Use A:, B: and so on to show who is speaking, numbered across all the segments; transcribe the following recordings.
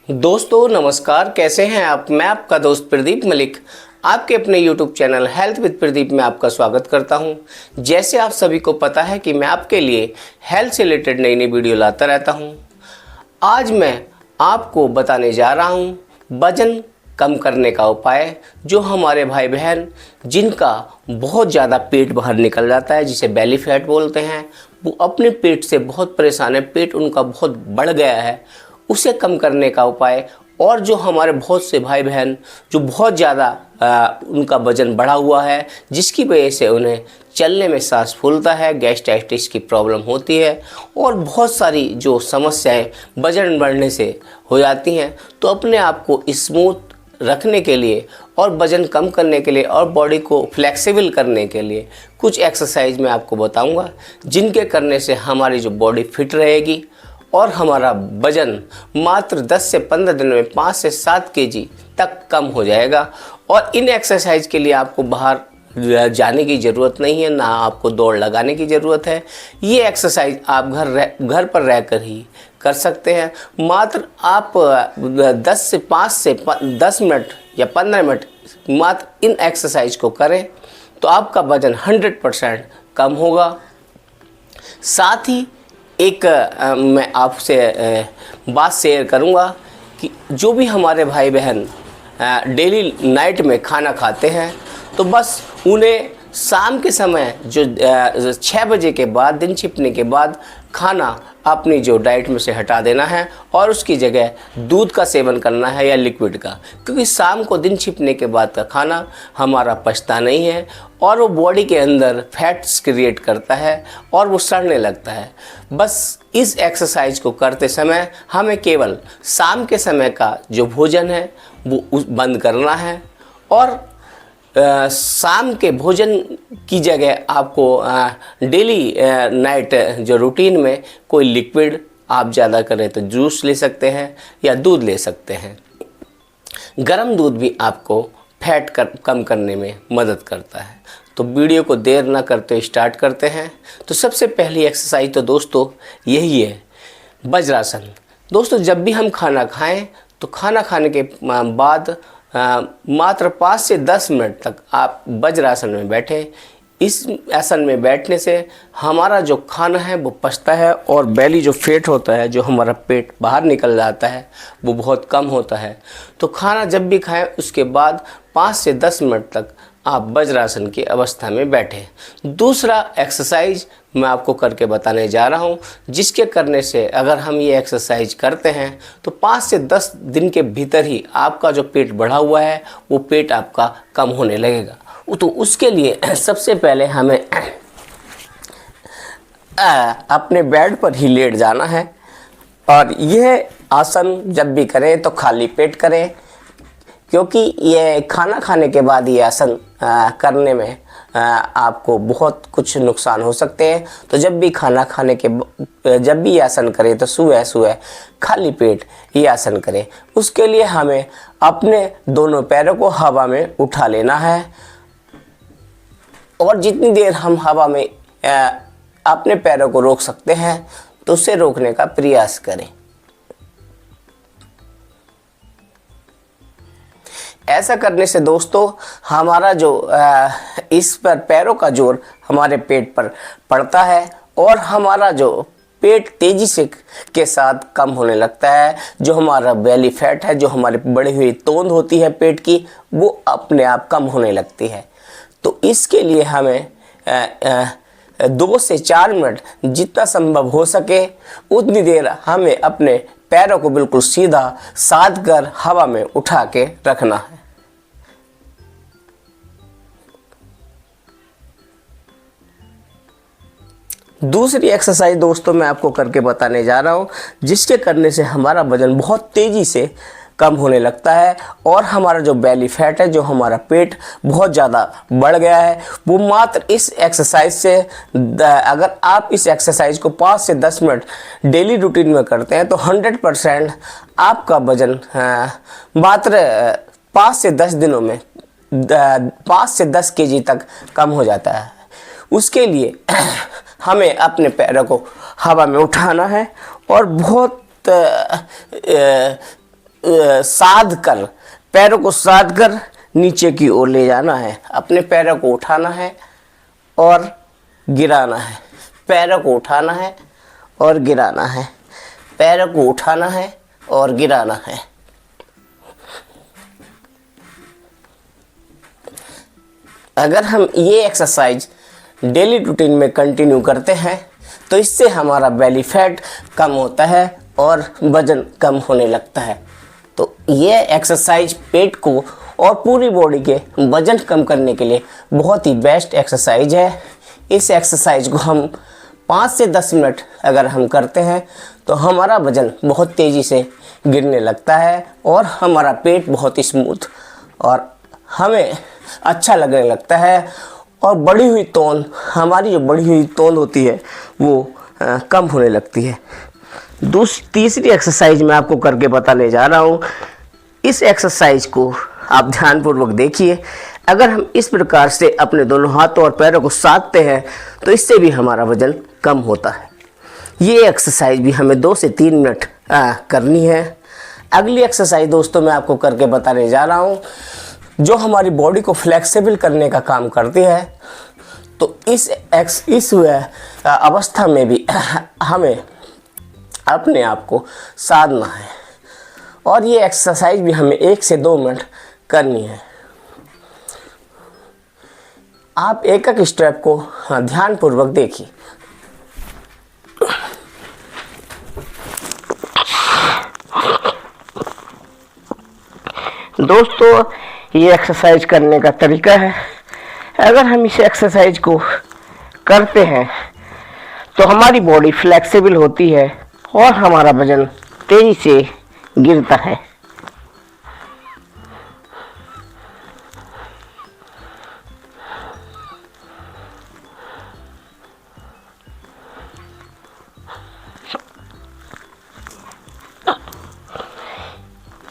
A: दोस्तों नमस्कार, कैसे हैं आप। मैं आपका दोस्त प्रदीप मलिक आपके अपने YouTube channel health with Pradeep में आपका स्वागत करता हूं। जैसे आप सभी को पता है कि मैं आपके लिए हेल्थ से रिलेटेड नई नई वीडियो लाता रहता हूं। आज मैं आपको बताने जा रहा हूं वजन कम करने का उपाय, जो हमारे भाई बहन जिनका बहुत ज़्यादा पेट बाहर निकल जाता है, जिसे बेली फैट बोलते हैं, वो अपने पेट से बहुत परेशान है, पेट उनका बहुत बढ़ गया है, उसे कम करने का उपाय। और जो हमारे बहुत से भाई बहन जो बहुत ज़्यादा उनका वज़न बढ़ा हुआ है, जिसकी वजह से उन्हें चलने में सांस फूलता है, गैस्ट्राइटिस की प्रॉब्लम होती है और बहुत सारी जो समस्याएं वज़न बढ़ने से हो जाती हैं, तो अपने आप को स्मूथ रखने के लिए और वज़न कम करने के लिए और बॉडी को फ्लेक्सिबल करने के लिए कुछ एक्सरसाइज मैं आपको बताऊंगा, जिनके करने से हमारी जो बॉडी फिट रहेगी और हमारा वज़न मात्र 10 से 15 दिन में 5 से 7 केजी तक कम हो जाएगा। और इन एक्सरसाइज के लिए आपको बाहर जाने की ज़रूरत नहीं है, ना आपको दौड़ लगाने की ज़रूरत है। ये एक्सरसाइज आप घर पर रहकर ही कर सकते हैं। मात्र आप 5 से 10 मिनट या 15 मिनट मात्र इन एक्सरसाइज को करें तो आपका वज़न 100% कम होगा। साथ ही एक मैं आपसे बात शेयर करूंगा कि जो भी हमारे भाई बहन डेली नाइट में खाना खाते हैं, तो बस उन्हें शाम के समय जो 6 बजे के बाद, दिन छिपने के बाद खाना अपनी जो डाइट में से हटा देना है और उसकी जगह दूध का सेवन करना है या लिक्विड का, क्योंकि शाम को दिन छिपने के बाद का खाना हमारा पचता नहीं है और वो बॉडी के अंदर फैट्स क्रिएट करता है और वो सड़ने लगता है। बस इस एक्सरसाइज को करते समय हमें केवल शाम के समय का जो भोजन है वो बंद करना है और शाम के भोजन की जगह आपको डेली नाइट जो रूटीन में कोई लिक्विड, आप ज़्यादा करें तो जूस ले सकते हैं या दूध ले सकते हैं। गर्म दूध भी आपको फैट कम करने में मदद करता है। तो वीडियो को देर ना करते स्टार्ट करते हैं। तो सबसे पहली एक्सरसाइज तो दोस्तों यही है, वज्रासन। दोस्तों जब भी हम खाना खाएं तो खाना खाने के बाद मात्र 5 से 10 मिनट तक आप वज्रासन में बैठें। इस आसन में बैठने से हमारा जो खाना है वो पचता है और बेली जो फैट होता है, जो हमारा पेट बाहर निकल जाता है, वो बहुत कम होता है। तो खाना जब भी खाएं उसके बाद 5 से 10 मिनट तक आप वज्रासन की अवस्था में बैठें। दूसरा एक्सरसाइज मैं आपको करके बताने जा रहा हूं, जिसके करने से अगर हम ये एक्सरसाइज करते हैं तो 5 से 10 दिन के भीतर ही आपका जो पेट बढ़ा हुआ है वो पेट आपका कम होने लगेगा। तो उसके लिए सबसे पहले हमें अपने बेड पर ही लेट जाना है और यह आसन जब भी करें तो खाली पेट करें, क्योंकि ये खाना खाने के बाद ये आसन करने में आपको बहुत कुछ नुकसान हो सकते हैं। तो जब भी खाना खाने के जब भी ये आसन करें तो सुबह सुबह खाली पेट ये आसन करें। उसके लिए हमें अपने दोनों पैरों को हवा में उठा लेना है और जितनी देर हम हवा में अपने पैरों को रोक सकते हैं तो उसे रोकने का प्रयास करें। ऐसा करने से दोस्तों हमारा जो इस पर पैरों का जोर हमारे पेट पर पड़ता है और हमारा जो पेट तेज़ी से के साथ कम होने लगता है। जो हमारा बेली फैट है, जो हमारी बढ़ी हुई तोंद होती है पेट की, वो अपने आप कम होने लगती है। तो इसके लिए हमें 2 से 4 मिनट जितना संभव हो सके उतनी देर हमें अपने पैरों को बिल्कुल सीधा साध कर हवा में उठा के रखना है। दूसरी एक्सरसाइज दोस्तों मैं आपको करके बताने जा रहा हूँ, जिसके करने से हमारा वज़न बहुत तेज़ी से कम होने लगता है और हमारा जो बेली फैट है, जो हमारा पेट बहुत ज़्यादा बढ़ गया है, वो मात्र इस एक्सरसाइज से अगर आप इस एक्सरसाइज को 5 से 10 मिनट डेली रूटीन में करते हैं तो 100% आपका वज़न मात्र 5 से 10 दिनों में 5 से 10 केजी तक कम हो जाता है। उसके लिए हमें अपने पैरों को हवा में उठाना है और बहुत साध कर, पैरों को साध कर नीचे की ओर ले जाना है। अपने पैरों को उठाना है और गिराना है, पैरों को उठाना है और गिराना है, पैरों को उठाना है और गिराना है। अगर हम ये एक्सरसाइज डेली रूटीन में कंटिन्यू करते हैं तो इससे हमारा बेली फैट कम होता है और वज़न कम होने लगता है। तो ये एक्सरसाइज पेट को और पूरी बॉडी के वज़न कम करने के लिए बहुत ही बेस्ट एक्सरसाइज है। इस एक्सरसाइज को हम 5 से 10 मिनट अगर हम करते हैं तो हमारा वज़न बहुत तेज़ी से गिरने लगता है और हमारा पेट बहुत स्मूथ और हमें अच्छा लगने लगता है और बढ़ी हुई तौल, हमारी जो बढ़ी हुई तौल होती है वो कम होने लगती है। तीसरी एक्सरसाइज मैं आपको करके बताने जा रहा हूँ। इस एक्सरसाइज को आप ध्यानपूर्वक देखिए। अगर हम इस प्रकार से अपने दोनों हाथों और पैरों को साधते हैं तो इससे भी हमारा वज़न कम होता है। ये एक्सरसाइज भी हमें 2 से 3 मिनट करनी है। अगली एक्सरसाइज दोस्तों मैं आपको करके बताने जा रहा हूँ जो हमारी बॉडी को फ्लेक्सिबल करने का काम करती है। तो इस अवस्था में भी हमें अपने आप को साधना है और ये एक्सरसाइज भी हमें 1 से 2 मिनट करनी है। आप एक एक स्टेप को ध्यानपूर्वक देखिए। दोस्तों ये एक्सरसाइज करने का तरीका है। अगर हम इस एक्सरसाइज को करते हैं तो हमारी बॉडी फ्लेक्सिबल होती है और हमारा वज़न तेज़ी से गिरता है।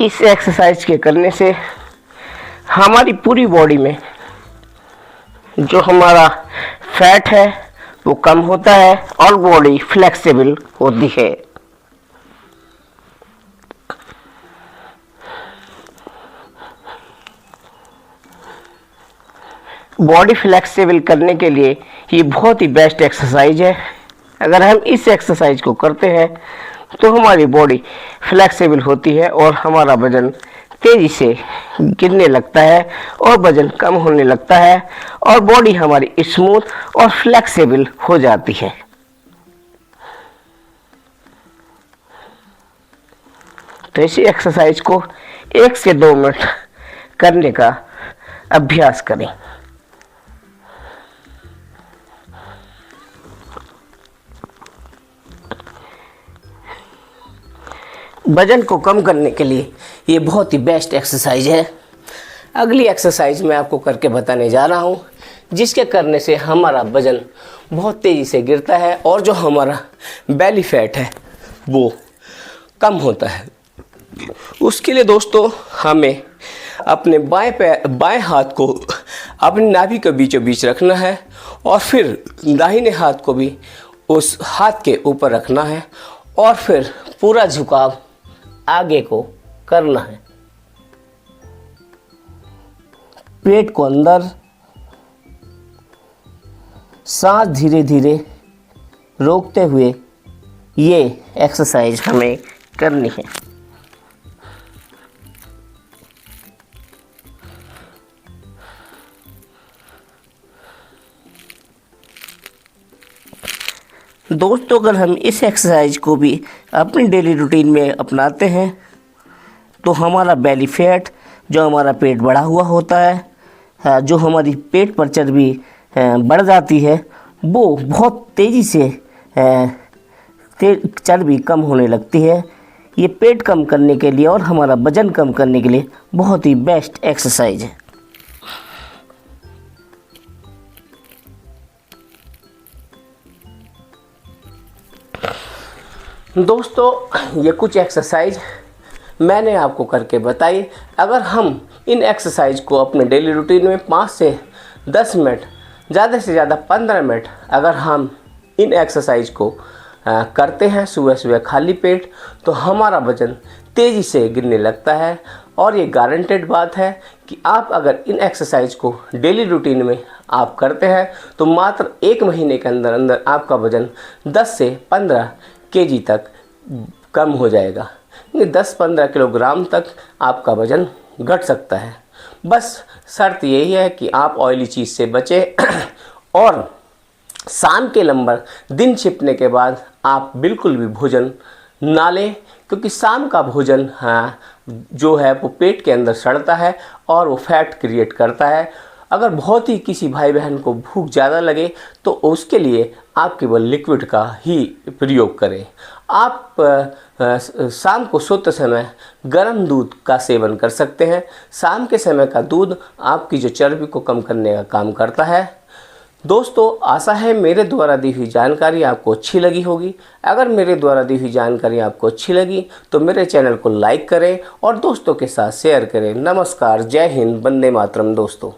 A: इस एक्सरसाइज के करने से हमारी पूरी बॉडी में जो हमारा फैट है वो कम होता है और बॉडी फ्लेक्सिबल होती है। बॉडी फ्लेक्सिबल करने के लिए ये बहुत ही बेस्ट एक्सरसाइज है। अगर हम इस एक्सरसाइज को करते हैं तो हमारी बॉडी फ्लेक्सिबल होती है और हमारा वज़न तेज़ी से गिरने लगता है और वज़न कम होने लगता है और बॉडी हमारी स्मूथ और फ्लेक्सिबल हो जाती है। तो इसी एक्सरसाइज को 1 से 2 मिनट करने का अभ्यास करें। वज़न को कम करने के लिए ये बहुत ही बेस्ट एक्सरसाइज है। अगली एक्सरसाइज मैं आपको करके बताने जा रहा हूँ जिसके करने से हमारा वज़न बहुत तेज़ी से गिरता है और जो हमारा बेली फैट है वो कम होता है। उसके लिए दोस्तों हमें अपने बाएं हाथ को अपनी नाभि के बीचों बीच रखना है और फिर दाहिने हाथ को भी उस हाथ के ऊपर रखना है और फिर पूरा झुकाव आगे को करना है। पेट को अंदर, सांस धीरे धीरे रोकते हुए ये एक्सरसाइज हमें करनी है। दोस्तों अगर हम इस एक्सरसाइज को भी अपनी डेली रूटीन में अपनाते हैं तो हमारा बेली फैट, जो हमारा पेट बढ़ा हुआ होता है, जो हमारी पेट पर चर्बी बढ़ जाती है, वो बहुत तेज़ी से चर्बी कम होने लगती है। ये पेट कम करने के लिए और हमारा वज़न कम करने के लिए बहुत ही बेस्ट एक्सरसाइज है। दोस्तों ये कुछ एक्सरसाइज मैंने आपको करके बताई। अगर हम इन एक्सरसाइज को अपने डेली रूटीन में 5 से 10 मिनट, ज़्यादा से ज़्यादा 15 मिनट अगर हम इन एक्सरसाइज को करते हैं सुबह सुबह खाली पेट, तो हमारा वज़न तेज़ी से गिरने लगता है। और ये गारंटेड बात है कि आप अगर इन एक्सरसाइज को डेली रूटीन में आप करते हैं तो मात्र 1 महीने के अंदर अंदर आपका वज़न 10 से 15 केजी तक कम हो जाएगा। ये 10-15 किलोग्राम तक आपका वज़न घट सकता है। बस शर्त यही है कि आप ऑयली चीज़ से बचें और शाम के नंबर दिन छिपने के बाद आप बिल्कुल भी भोजन ना लें, क्योंकि शाम का भोजन जो है वो पेट के अंदर सड़ता है और वो फैट क्रिएट करता है। अगर बहुत ही किसी भाई बहन को भूख ज़्यादा लगे तो उसके लिए आप केवल लिक्विड का ही प्रयोग करें। आप शाम को सोते समय गर्म दूध का सेवन कर सकते हैं। शाम के समय का दूध आपकी जो चर्बी को कम करने का काम करता है। दोस्तों, आशा है मेरे द्वारा दी हुई जानकारी आपको अच्छी लगी होगी। अगर मेरे द्वारा दी हुई जानकारी आपको अच्छी लगी तो मेरे चैनल को लाइक करें और दोस्तों के साथ शेयर करें। नमस्कार, जय हिंद, वंदे मातरम दोस्तों।